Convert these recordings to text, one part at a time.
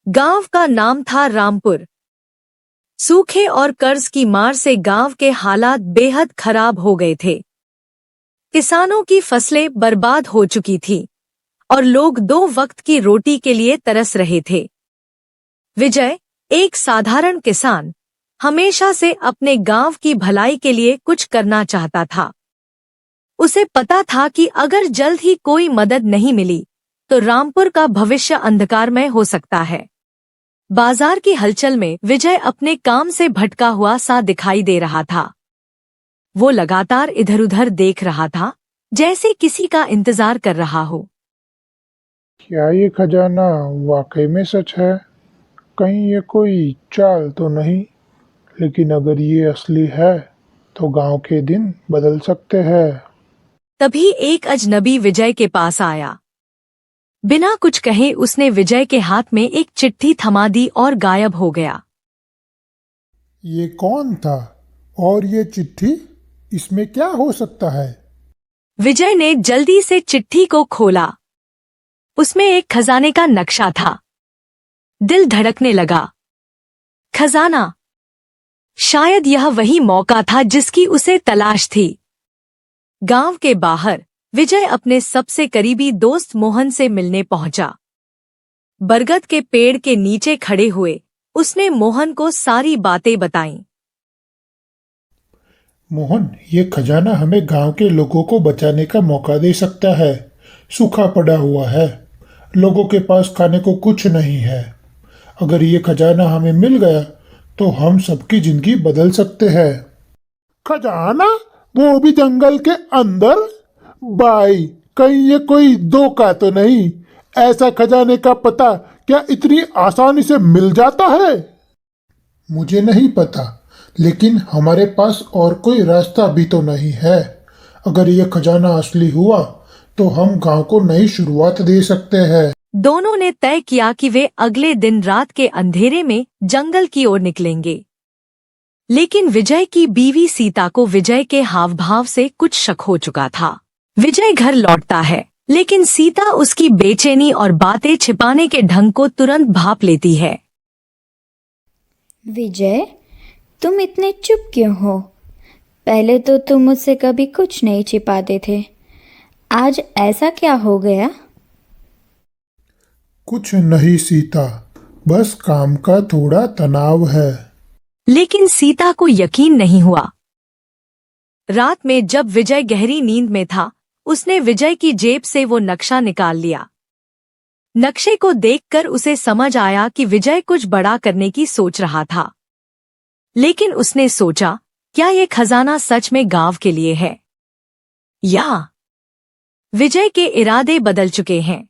गांव का नाम था रामपुर। सूखे और कर्ज की मार से गांव के हालात बेहद खराब हो गए थे। किसानों की फसलें बर्बाद हो चुकी थी और लोग 2 वक्त की रोटी के लिए तरस रहे थे। विजय, एक साधारण किसान, हमेशा से अपने गांव की भलाई के लिए कुछ करना चाहता था। उसे पता था कि अगर जल्द ही कोई मदद नहीं मिली तो रामपुर का भविष्य अंधकारमय हो सकता है। बाजार की हलचल में विजय अपने काम से भटका हुआ सा दिखाई दे रहा था। वो लगातार इधर-उधर देख रहा था, जैसे किसी का इंतजार कर रहा हो। क्या ये खजाना वाकई में सच है? कहीं ये कोई चाल तो नहीं? लेकिन अगर ये असली है तो गांव के दिन बदल सकते हैं। तभी एक अजनबी विजय के पास आया। बिना कुछ कहे उसने विजय के हाथ में एक चिट्ठी थमा दी और गायब हो गया। ये कौन था? और ये चिट्ठी? इसमें क्या हो सकता है? विजय ने जल्दी से चिट्ठी को खोला। उसमें एक खजाने का नक्शा था। दिल धड़कने लगा। खजाना! शायद यह वही मौका था जिसकी उसे तलाश थी। गांव के बाहर विजय अपने सबसे करीबी दोस्त मोहन से मिलने पहुंचा। बरगद के पेड़ के नीचे खड़े हुए उसने मोहन को सारी बातें बताईं। मोहन, ये खजाना हमें गांव के लोगों को बचाने का मौका दे सकता है। सूखा पड़ा हुआ है, लोगों के पास खाने को कुछ नहीं है। अगर ये खजाना हमें मिल गया तो हम सबकी जिंदगी बदल सकते हैं। खजाना? वो भी जंगल के अंदर? भाई, कहीं ये कोई धोखा तो नहीं? ऐसा खजाने का पता क्या इतनी आसानी से मिल जाता है? मुझे नहीं पता, लेकिन हमारे पास और कोई रास्ता भी तो नहीं है। अगर ये खजाना असली हुआ तो हम गांव को नई शुरुआत दे सकते हैं। दोनों ने तय किया कि वे अगले दिन रात के अंधेरे में जंगल की ओर निकलेंगे। लेकिन विजय की बीवी सीता को विजय के हाव भाव से कुछ शक हो चुका था। विजय घर लौटता है, लेकिन सीता उसकी बेचैनी और बातें छिपाने के ढंग को तुरंत भांप लेती है। विजय, तुम इतने चुप क्यों हो? पहले तो तुम मुझसे कभी कुछ नहीं छिपाते थे। आज ऐसा क्या हो गया? कुछ नहीं सीता, बस काम का थोड़ा तनाव है। लेकिन सीता को यकीन नहीं हुआ। रात में जब विजय गहरी नींद में था, उसने विजय की जेब से वो नक्शा निकाल लिया। नक्शे को देखकर उसे समझ आया कि विजय कुछ बड़ा करने की सोच रहा था। लेकिन उसने सोचा, क्या ये खजाना सच में गांव के लिए है? या विजय के इरादे बदल चुके हैं?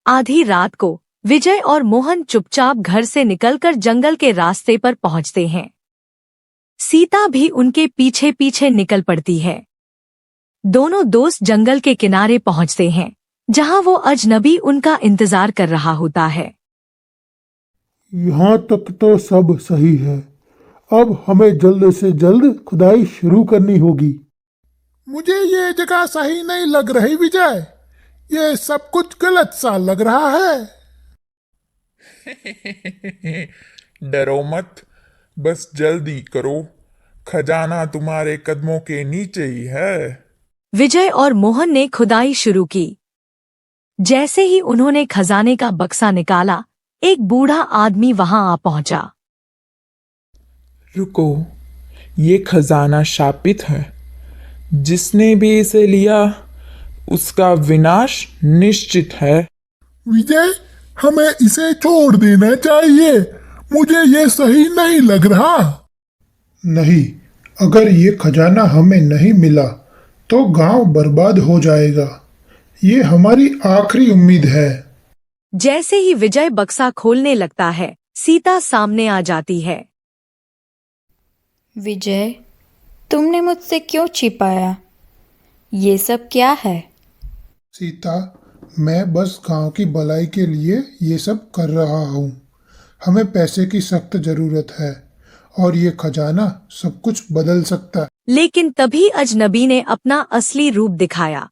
आधी रात को विजय और मोहन चुपचाप घर से निकलकर जंगल के रास्ते पर पहुंचते हैं। सीता भी उनके पीछे पीछे निकल पड़ती है। दोनों दोस्त जंगल के किनारे पहुंचते हैं, जहां वो अजनबी उनका इंतजार कर रहा होता है। यहाँ तक तो सब सही है। अब हमें जल्द से जल्द खुदाई शुरू करनी होगी। मुझे ये जगह सही नहीं लग रही विजय। ये सब कुछ गलत सा लग रहा है। डरो मत, बस जल्दी करो। खजाना तुम्हारे कदमों के नीचे ही है। विजय और मोहन ने खुदाई शुरू की। जैसे ही उन्होंने खजाने का बक्सा निकाला, एक बूढ़ा आदमी वहां आ पहुंचा। रुको, ये खजाना शापित है। जिसने भी इसे लिया उसका विनाश निश्चित है। विजय, हमें इसे छोड़ देना चाहिए। मुझे ये सही नहीं लग रहा। नहीं, अगर ये खजाना हमें नहीं मिला तो गांव बर्बाद हो जाएगा। ये हमारी आखिरी उम्मीद है। जैसे ही विजय बक्सा खोलने लगता है, सीता सामने आ जाती है। विजय, तुमने मुझसे क्यों छिपाया? ये सब क्या है? सीता, मैं बस गांव की भलाई के लिए ये सब कर रहा हूँ। हमें पैसे की सख्त जरूरत है और ये खजाना सब कुछ बदल सकता है। लेकिन तभी अजनबी ने अपना असली रूप दिखाया।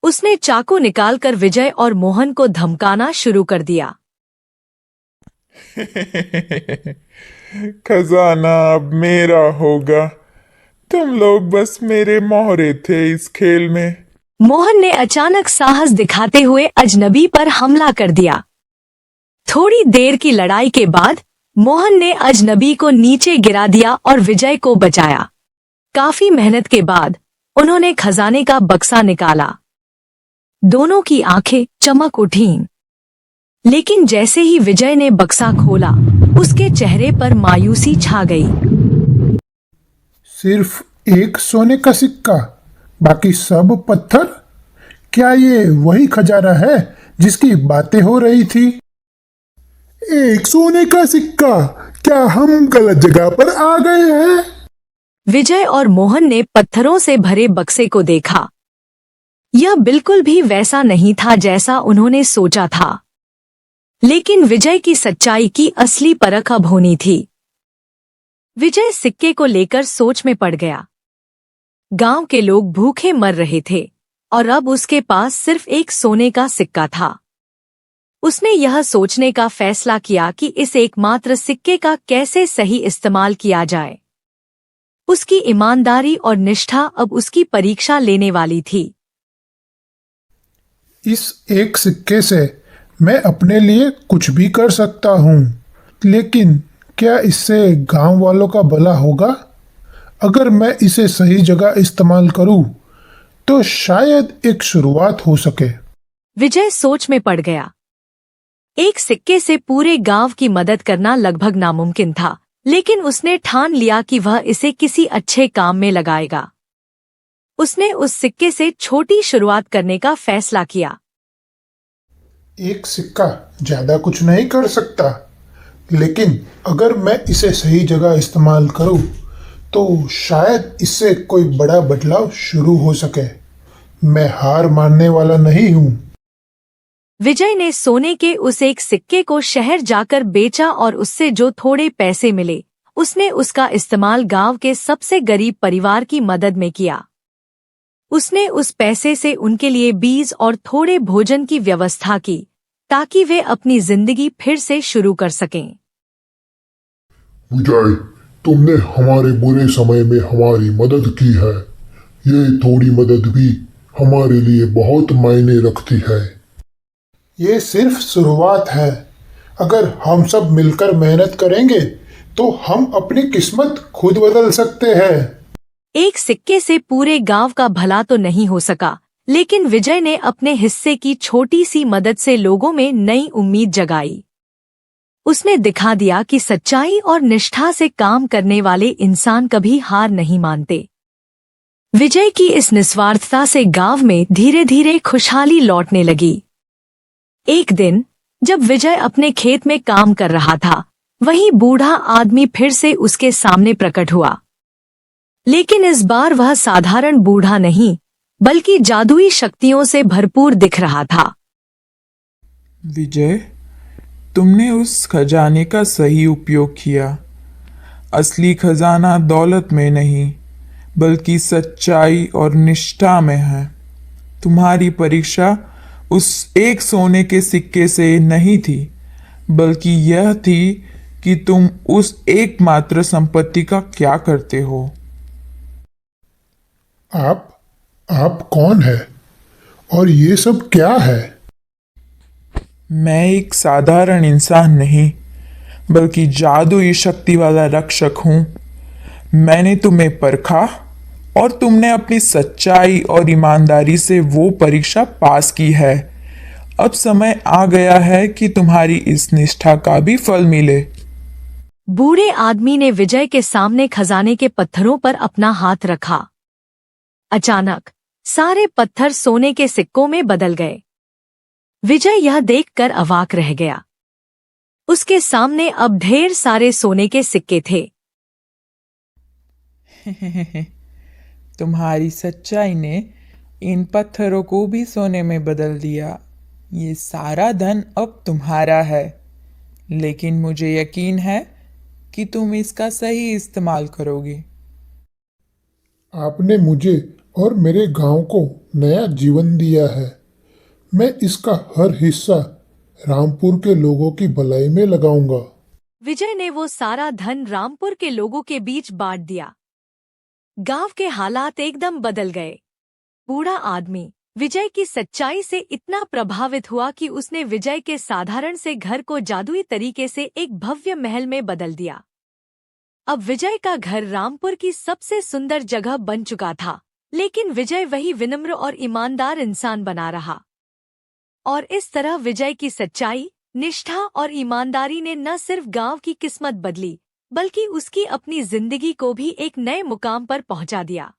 उसने चाकू निकालकर विजय और मोहन को धमकाना शुरू कर दिया। खजाना अब मेरा होगा। तुम लोग बस मेरे मोहरे थे इस खेल में। मोहन ने अचानक साहस दिखाते हुए अजनबी पर हमला कर दिया। थोड़ी देर की लड़ाई के बाद मोहन ने अजनबी को नीचे गिरा दिया और विजय को बचाया। काफी मेहनत के बाद उन्होंने खजाने का बक्सा निकाला। दोनों की आंखें चमक उठीं। लेकिन जैसे ही विजय ने बक्सा खोला, उसके चेहरे पर मायूसी छा गई। सिर्फ एक सोने का सिक्का, बाकी सब पत्थर? क्या ये वही खजाना है जिसकी बातें हो रही थी? एक सोने का सिक्का? क्या हम गलत जगह पर आ गए हैं? विजय और मोहन ने पत्थरों से भरे बक्से को देखा। यह बिल्कुल भी वैसा नहीं था जैसा उन्होंने सोचा था। लेकिन विजय की सच्चाई की असली परख अब होनी थी। विजय सिक्के को लेकर सोच में पड़ गया। गांव के लोग भूखे मर रहे थे और अब उसके पास सिर्फ एक सोने का सिक्का था। उसने यह सोचने का फैसला किया कि इस एकमात्र सिक्के का कैसे सही इस्तेमाल किया जाए। उसकी ईमानदारी और निष्ठा अब उसकी परीक्षा लेने वाली थी। इस एक सिक्के से मैं अपने लिए कुछ भी कर सकता हूँ, लेकिन क्या इससे गांव वालों का भला होगा? अगर मैं इसे सही जगह इस्तेमाल करूँ तो शायद एक शुरुआत हो सके। विजय सोच में पड़ गया। एक सिक्के से पूरे गांव की मदद करना लगभग नामुमकिन था, लेकिन उसने ठान लिया कि वह इसे किसी अच्छे काम में लगाएगा। उसने उस सिक्के से छोटी शुरुआत करने का फैसला किया। एक सिक्का ज्यादा कुछ नहीं कर सकता, लेकिन अगर मैं इसे सही जगह इस्तेमाल करूं तो शायद इससे कोई बड़ा बदलाव शुरू हो सके। मैं हार मानने वाला नहीं हूं। विजय ने सोने के उस एक सिक्के को शहर जाकर बेचा और उससे जो थोड़े पैसे मिले, उसने उसका इस्तेमाल गांव के सबसे गरीब परिवार की मदद में किया। उसने उस पैसे से उनके लिए बीज और थोड़े भोजन की व्यवस्था की, ताकि वे अपनी जिंदगी फिर से शुरू कर सकें। विजय, तुमने हमारे बुरे समय में हमारी मदद की है। ये थोड़ी मदद भी हमारे लिए बहुत मायने रखती है। ये सिर्फ शुरुआत है। अगर हम सब मिलकर मेहनत करेंगे तो हम अपनी किस्मत खुद बदल सकते हैं। एक सिक्के से पूरे गांव का भला तो नहीं हो सका, लेकिन विजय ने अपने हिस्से की छोटी सी मदद से लोगों में नई उम्मीद जगाई। उसने दिखा दिया कि सच्चाई और निष्ठा से काम करने वाले इंसान कभी हार नहीं मानते। विजय की इस निस्वार्थता से गांव में धीरे धीरे खुशहाली लौटने लगी। एक दिन जब विजय अपने खेत में काम कर रहा था, वहीं बूढ़ा आदमी फिर से उसके सामने प्रकट हुआ। लेकिन इस बार वह साधारण बूढ़ा नहीं, बल्कि जादुई शक्तियों से भरपूर दिख रहा था। विजय, तुमने उस खजाने का सही उपयोग किया। असली खजाना दौलत में नहीं, बल्कि सच्चाई और निष्ठा में है। तुम्हारी परीक्षा उस एक सोने के सिक्के से नहीं थी, बल्कि यह थी कि तुम उस एकमात्र संपत्ति का क्या करते हो। आप कौन है और ये सब क्या है? मैं एक साधारण इंसान नहीं, बल्कि जादुई शक्ति वाला रक्षक हूं। मैंने तुम्हें परखा और तुमने अपनी सच्चाई और ईमानदारी से वो परीक्षा पास की है। अब समय आ गया है कि तुम्हारी इस निष्ठा का भी फल मिले। बूढ़े आदमी ने विजय के सामने खजाने के पत्थरों पर अपना हाथ रखा। अचानक सारे पत्थर सोने के सिक्कों में बदल गए। विजय यह देखकर अवाक रह गया। उसके सामने अब ढेर सारे सोने के सिक्के थे। तुम्हारी सच्चाई ने इन पत्थरों को भी सोने में बदल दिया। ये सारा धन अब तुम्हारा है, लेकिन मुझे यकीन है कि तुम इसका सही इस्तेमाल करोगे। आपने मुझे और मेरे गांव को नया जीवन दिया है। मैं इसका हर हिस्सा रामपुर के लोगों की भलाई में लगाऊंगा। विजय ने वो सारा धन रामपुर के लोगों के बीच बांट दिया। गांव के हालात एकदम बदल गए। बूढ़ा आदमी विजय की सच्चाई से इतना प्रभावित हुआ कि उसने विजय के साधारण से घर को जादुई तरीके से एक भव्य महल में बदल दिया। अब विजय का घर रामपुर की सबसे सुंदर जगह बन चुका था, लेकिन विजय वही विनम्र और ईमानदार इंसान बना रहा। और इस तरह विजय की सच्चाई, निष्ठा और ईमानदारी ने न सिर्फ गांव की किस्मत बदली, बल्कि उसकी अपनी जिंदगी को भी एक नए मुकाम पर पहुंचा दिया।